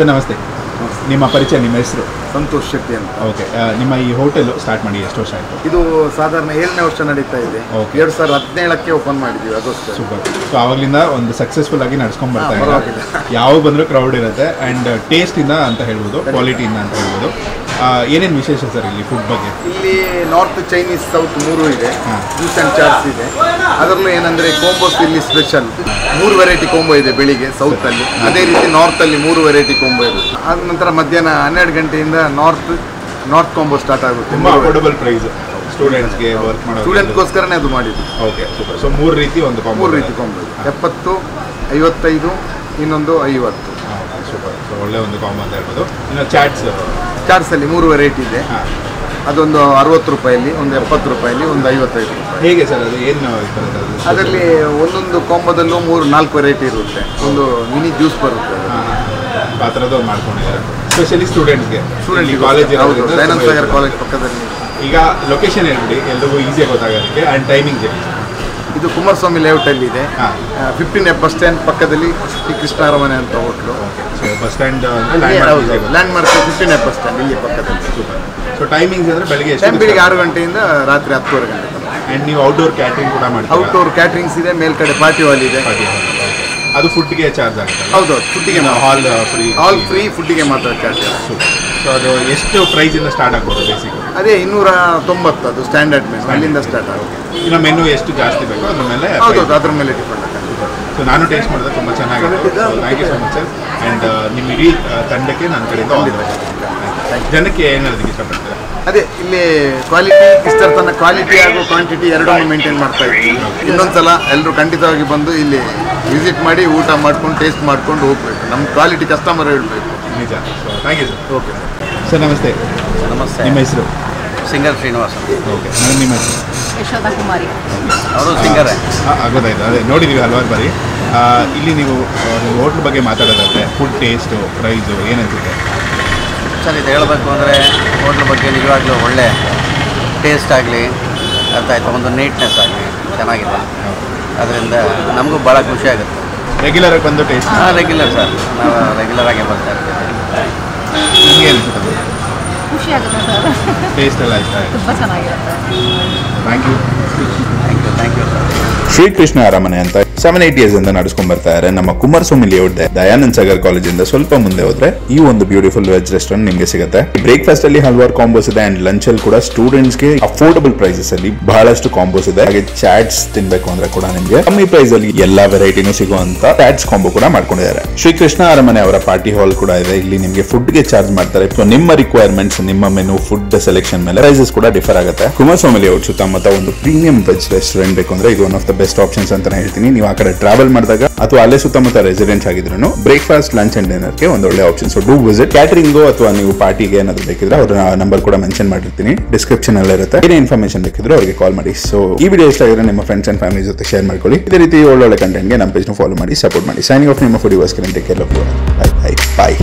Sir ನಮಸ್ತೆ. ನಿಮ್ಮ ಪರಿಚಯ, ನಿಮ್ಮ ಹೆಸರು? ಸಂತೋಷ್ ಶೆಟ್ಟಿ ಅಂತ. ಓಕೆ, ನಿಮ್ಮ ಈ ಹೋಟೆಲ್ ಸ್ಟಾರ್ಟ್ ಮಾಡಿ ಎಷ್ಟು ವರ್ಷ ಆಯಿತು? ಇದು ಸಾಧಾರಣ 7ನೇ ವರ್ಷ ನಡೀತಾ ಇದೆ. 2017ಕ್ಕೆ ಓಪನ್ ಮಾಡಿದ್ದೀವಿ ಆಗಸ್ಟ್. ಸೂಪರ್. ಸೊ ಆವಾಗಲಿಂದ ಒಂದು ಸಕ್ಸಸ್ಫುಲ್ ಆಗಿ ನಡ್ಸ್ಕೊಂಡು ಬರ್ತಾ ಇದ್ದಾರೆ. ಯಾವಾಗ ಬಂದರೂ ಕ್ರೌಡ್ ಇರುತ್ತೆ ಆ್ಯಂಡ್ ಟೇಸ್ಟಿಂದ ಅಂತ ಹೇಳ್ಬೋದು, ಕ್ವಾಲಿಟಿಯಿಂದ ಅಂತ ಹೇಳ್ಬೋದು. ಏನೇನು ವಿಶೇಷ ಸರ್ ಇಲ್ಲಿ ಫುಡ್ ಬಗ್ಗೆ? ಇಲ್ಲಿ ನಾರ್ತ್, ಚೈನೀಸ್, ಸೌತ್ ಮೂರು ಇದೆ. ಜ್ಯೂಸ್ ಆ್ಯಂಡ್ ಚಾಟ್ಸ್ ಇದೆ. ಅದರಲ್ಲೂ ಏನಂದರೆ ಕೋಂಬೋಸ್ ಇಲ್ಲಿ ಸ್ಪೆಷಲ್ 3 ವೆರೈಟಿ ಕೋಂಬೋ ಇದೆ ಬೆಳಿಗ್ಗೆ ಸೌತಲ್ಲಿ. ಅದೇ ರೀತಿ ನಾರ್ತಲ್ಲಿ 3 ವೆರೈಟಿ ಕೋಂಬೋ ಇರುತ್ತೆ. ಆದ ನಂತರ ಮಧ್ಯಾಹ್ನ 12 ಗಂಟೆಯಿಂದ ನಾರ್ತ್ ಕೋಂಬೋ ಸ್ಟಾರ್ಟ್ ಆಗುತ್ತೆ. ತುಂಬ ಅಫೋರ್ಡಬಲ್ ಪ್ರೈಸ್ ಸ್ಟೂಡೆಂಟ್ಸ್ಗೆ ವರ್ಕ್ ಮಾಡೋ ಸ್ಟೂಡೆಂಟ್ಗೋಸ್ಕರನೇ ಅದು ಮಾಡಿದ್ದು. Okay, super. ಸೊ 3 ರೀತಿ ಒಂದು ಕಾಂಬೋ. 3 ರೀತಿ ಕಾಂಬೋ ಇದೆ. 70, 55, ಇನ್ನೊಂದು 50. ಸೂಪರ್. ಸೊ ಒಳ್ಳೆ ಒಂದು ಕಾಂಬೋ ಅಂತ ಹೇಳ್ಬೋದು. ಇನ್ನು ಚಾಟ್ಸಲ್ಲಿ 3 ವೆರೈಟಿ ಇದೆ. ಅದೊಂದು 60 ರೂಪಾಯಲ್ಲಿ, ಒಂದು 70 ರೂಪಾಯಲ್ಲಿ, ಒಂದು 55 ರೂಪಾಯಿ. ಹೇಗೆ ಸರ್ ಅದು ಏನು? ಅದರಲ್ಲಿ ಒಂದೊಂದು ಕಾಂಬೋದಲ್ಲೂ 3-4 ವೆರೈಟಿ ಇರುತ್ತೆ. ಒಂದು ಮಿನಿ ಜ್ಯೂಸ್ ಬರುತ್ತೆ. ಆ ಥರದ್ದು ಮಾಡ್ಕೊಂಡಿದ್ದಾರೆ ಸ್ಪೆಷಲಿ ಸ್ಟೂಡೆಂಟ್ಸ್ಗೆ. ಕಾಲೇಜ್ ದಯಾನಂದ ಸಾಗರ್ ಕಾಲೇಜ್ ಪಕ್ಕದಲ್ಲಿ. ಈಗ ಲೊಕೇಶನ್ ಹೇಳ್ಬಿಡಿ ಎಲ್ರಿಗೂ ಈಸಿಯಾಗಿ ಗೊತ್ತಾಗೋದಕ್ಕೆ, ಆ್ಯಂಡ್ ಟೈಮಿಂಗ್ ಹೇಳಿ. ಇದು ಕುಮಾರಸ್ವಾಮಿ ಲೇಔಟಲ್ಲಿ ಇದೆ. 15 ಬಸ್ ಸ್ಟ್ಯಾಂಡ್ ಪಕ್ಕದಲ್ಲಿ ಶ್ರೀ ಕೃಷ್ಣ ಅರಮನೆ ಅಂತ hotel. Bus stand land mark 15 bus stand ಇಲ್ಲಿ ಪಕ್ಕದಲ್ಲಿ. ಸೂಪರ್. ಸೊ ಟೈಮಿಂಗ್ಸ್ ಅಂದರೆ ಬೆಳಿಗ್ಗೆ 6 ಗಂಟೆಯಿಂದ ರಾತ್ರಿ 10:30 ಗಂಟೆ. ಆ್ಯಂಡ್ ನೀವು ಔಟ್ಡೋರ್ ಕ್ಯಾಟ್ರಿಂಗ್ ಕೂಡ ಮಾಡ್ತೀರಾ? ಔಟ್ಡೋರ್ ಕ್ಯಾಟ್ರಿಂಗ್ಸ್ ಇದೆ. ಮೇಲ್ಗಡೆ ಪಾರ್ಟಿ ಹಾಲ್ ಇದೆ. ಅದು ಫುಡ್ಗೆ ಚಾರ್ಜ್ ಆಗುತ್ತೆ? ಹೌದು, ಫುಡ್ಡಿಗೆ ಹಾಲ್ ಫ್ರೀ, ಫುಡ್ಡಿಗೆ ಮಾತ್ರ ಚಾರ್ಜ್. ಸೊ ಅದು ಎಷ್ಟು ಪ್ರೈಸಿಂದ ಸ್ಟಾರ್ಟ್ ಆಗ್ಬೋದು ಬೇಸಿಕ್? ಅದೇ 290 ಅದು ಸ್ಟ್ಯಾಂಡರ್ಡ್ ಮೆನು, ಅಲ್ಲಿಂದ ಸ್ಟಾರ್ಟ್ ಆಗುತ್ತೆ. ಇನ್ನು ಮೆನು ಎಷ್ಟು ಜಾಸ್ತಿ ಬೇಕು ಅದ್ರ ಮೇಲೆ? ಹೌದು, ಅದ್ರ ಮೇಲೆ ಡಿಪೆಂಡ್ ಆಗುತ್ತೆ. ಸೊ ನಾನು ಟೇಸ್ಟ್ ಮಾಡಿದ್ರೆ ತುಂಬ ಚೆನ್ನಾಗಿದೆ. Thank you so much sir. And ನಿಮ್ಮ ಇಡೀ ತಂಡಕ್ಕೆ ನನ್ನ ಕಡೆಯಿಂದ ಜನಕ್ಕೆ ಏನು ಹೇಳೋದಕ್ಕೆ ಇಷ್ಟಪಡ್ತಾರೆ? ಅದೇ ಇಲ್ಲಿ ಕ್ವಾಲಿಟಿ ಇಷ್ಟರ ತನಕ ಕ್ವಾಲಿಟಿ ಹಾಗೂ ಕ್ವಾಂಟಿಟಿ ಎರಡನ್ನೂ ಮೇಂಟೈನ್ ಮಾಡ್ತಾ ಇದ್ದೀವಿ. ಇನ್ನೊಂದ್ಸಲ ಎಲ್ಲರೂ ಖಂಡಿತವಾಗಿ ಬಂದು ಇಲ್ಲಿ ವಿಸಿಟ್ ಮಾಡಿ ಊಟ ಮಾಡ್ಕೊಂಡು ಟೇಸ್ಟ್ ಮಾಡ್ಕೊಂಡು ಹೋಗ್ಬೇಕು. ನಮ್ಮ ಕ್ವಾಲಿಟಿ ಕಸ್ಟಮರ್ ಹೇಳಬೇಕು. ನಿಜ. So thank you sir. Okay sir ನಮಸ್ತೆ. ನಮಸ್ತೆ. ನಿಮ್ಮ ಹೆಸರು? ಸಿಂಗರ್ ಶ್ರೀನಿವಾಸ. ಓಕೆ, ನಾನು ನಿಮ್ಮ ಹೆಸರು? ಯಶೋಧ ಕುಮಾರಿ. ಅವರು ಸಿಂಗರೇ. ಆಗೋದಾಯ್ತು. ಅದೇ ನೋಡಿದ್ದೀವಿ ಹಲವಾರು ಬಾರಿ. ಇಲ್ಲಿ ನೀವು ನಿಮ್ಮ ಹೋಟ್ಲ್ ಬಗ್ಗೆ ಮಾತಾಡೋದಾದರೆ ಫುಡ್ ಟೇಸ್ಟು, ಪ್ರೈಸು ಏನಂತಿದೆ ಸರ್? ಇದು ಹೇಳಬೇಕು ಅಂದರೆ ಹೋಟ್ಲ್ ಬಗ್ಗೆ ನಿಜವಾಗ್ಲೂ ಒಳ್ಳೆ ಟೇಸ್ಟ್ ಆಗಲಿ, ಅರ್ಥ ಆಯಿತು, ಒಂದು ನೀಟ್ನೆಸ್ ಆಗಲಿ ಚೆನ್ನಾಗಿದೆ. ಅದರಿಂದ ನಮಗೂ ಭಾಳ ಖುಷಿ ಆಗುತ್ತೆ. ರೆಗ್ಯುಲರಾಗಿ ಬಂದು ಟೇಸ್ಟ್? ರೆಗ್ಯುಲರ್ ಸರ್, ನಾವು ರೆಗ್ಯುಲರಾಗಿ ಬರ್ತಾ ಇರ್ತೀವಿ. ನಿಮಗೆ ಅನಿಸುತ್ತೆ? ಖುಷಿ ಆಗುತ್ತೆ ಸರ್. ಟೇಸ್ಟ್ ಎಲ್ಲ ಇಷ್ಟ ಆಯಿತು? ತುಂಬ ಚೆನ್ನಾಗಿರುತ್ತೆ. Thank you. Thank you sir. Srikrishna Aramane ಅಂತ 7-8 years ಇಂದ ನಡೆಸ್ಕೊಂಡ್ ಬರ್ತಾ ಇದ್ದಾರೆ. ನಮ್ಮ ಕುಮಾರಸ್ವಾಮಿ ಲೇಔಟ್ ದಯಾನಂದ್ ಸಾಗರ್ ಕಾಲೇಜಿಂದ ಸ್ವಲ್ಪ ಮುಂದೆ ಹೋದ್ರೆ ಈ ಒಂದು ಬ್ಯೂಟಿಫುಲ್ ವೆಜ್ ರೆಸ್ಟೋರೆಂಟ್ ನಿಮಗೆ ಸಿಗುತ್ತೆ. ಬ್ರೇಕ್ಫಾಸ್ಟ್ ಅಲ್ಲಿ ಹಲವಾರು ಕಾಂಬೋಸ್ ಇದೆ ಅಂಡ್ ಲಂಚ್ ಅಲ್ಲಿ ಕೂಡ ಸ್ಟೂಡೆಂಟ್ಸ್ ಗೆ ಅಫೋರ್ಡಬಲ್ ಪ್ರೈಸಸ್ ಅಲ್ಲಿ ಬಹಳಷ್ಟು ಕಾಂಬೋಸ್ ಇದೆ. ಹಾಗೆ ಚಾಟ್ಸ್ ತಿನ್ಬೇಕು ಅಂದ್ರೆ ಕೂಡ ನಿಮಗೆ ಕಮ್ಮಿ ಪ್ರೈಸ್ ಅಲ್ಲಿ ಎಲ್ಲಾ ವೆರೈಟಿನೂ ಸಿಗುವಂತ ಚಾಟ್ಸ್ ಕಾಂಬೋ ಕೂಡ ಮಾಡ್ಕೊಂಡಿದ್ದಾರೆ. ಶ್ರೀಕೃಷ್ಣ ಅರಮನೆ ಅವರ ಪಾರ್ಟಿ ಹಾಲ್ ಕೂಡ ಇದೆ. ಇಲ್ಲಿ ನಿಮಗೆ ಫುಡ್ ಗೆ ಚಾರ್ಜ್ ಮಾಡ್ತಾರೆ. ಸೊ ನಿಮ್ಮ ರಿಕ್ವೈರ್ಮೆಂಟ್ಸ್, ನಿಮ್ಮ ಮೆನು, ಫುಡ್ ಸೆಲೆಕ್ಷನ್ ಮೇಲೆ ಪ್ರೈಸಸ್ ಕೂಡ ಡಿಫರ್ ಆಗುತ್ತೆ. ಕುಮಾರಸ್ವಾಮಿ ಲೇಔಟ್ ಸುತ್ತಮುತ್ತ ಒಂದು ಪ್ರೀಮಿಯಂ ವೆಜ್ ರೆಸ್ಟೋರೆಂಟ್ ಬೇಕು ಅಂದ್ರೆ ಇದು one of the best options ಅಂತ ಹೇಳ್ತೀನಿ. ನೀವು ಆ ಕಡೆ ಟ್ರಾವೆಲ್ ಮಾಡಿದಾಗ ಅಥವಾ ಅಲ್ಲೇ ಸುತ್ತಮುತ್ತ ರೆಸಿಡೆಂಟ್ಸ್ ಆಗಿದ್ರು ಬ್ರೇಕ್ಫಾಸ್ಟ್, ಲಂಚ್ ಅಂಡ್ ಡಿನ್ನರ್ ಗೆ ಒಂದು ಒಳ್ಳೆ option. So do visit. Catering ಅಥವಾ ನೀವು ಪಾರ್ಟಿಗೆ ಏನಾದ್ರು ಬೇಕಿದ್ರೆ ಅವರ ನಂಬರ್ ಕೂಡ ಮೆನ್ಷನ್ ಮಾಡಿರ್ತೀನಿ, ಡಿಸ್ಕ್ರಿಪ್ಷನ್ ಅಲ್ಲಿ ಇರುತ್ತೆ. ಏನೇ ಇನ್ಫಾರ್ಮೇಶನ್ ಬೇಕಿದ್ರು ಅವರಿಗೆ ಕಾಲ್ ಮಾಡಿ. ಸೊ ಈ ವಿಡಿಯೋ ಇಷ್ಟ ಆಗಿದ್ರೆ ನಿಮ್ಮ ಫ್ರೆಂಡ್ಸ್ ಅಂಡ್ ಫ್ಯಾಮಿಲಿ ಜೊತೆ ಶೇರ್ ಮಾಡ್ಕೊಳ್ಳಿ. ಇದೇ ರೀತಿ ಒಳ್ಳೊಳ್ಳೆ ಕಂಟೆಂಟ್ಗೆ ನಮ್ಮ ಪೇಜ್ನ ಫಾಲೋ ಮಾಡಿ, ಸಪೋರ್ಟ್ ಮಾಡಿ. ಸೈನಿಂಗ್ ಆಫ್ ನಿಮ್ಮ ಫುಡಿ ವಾಸ್ಕರ್. Take care of you. By.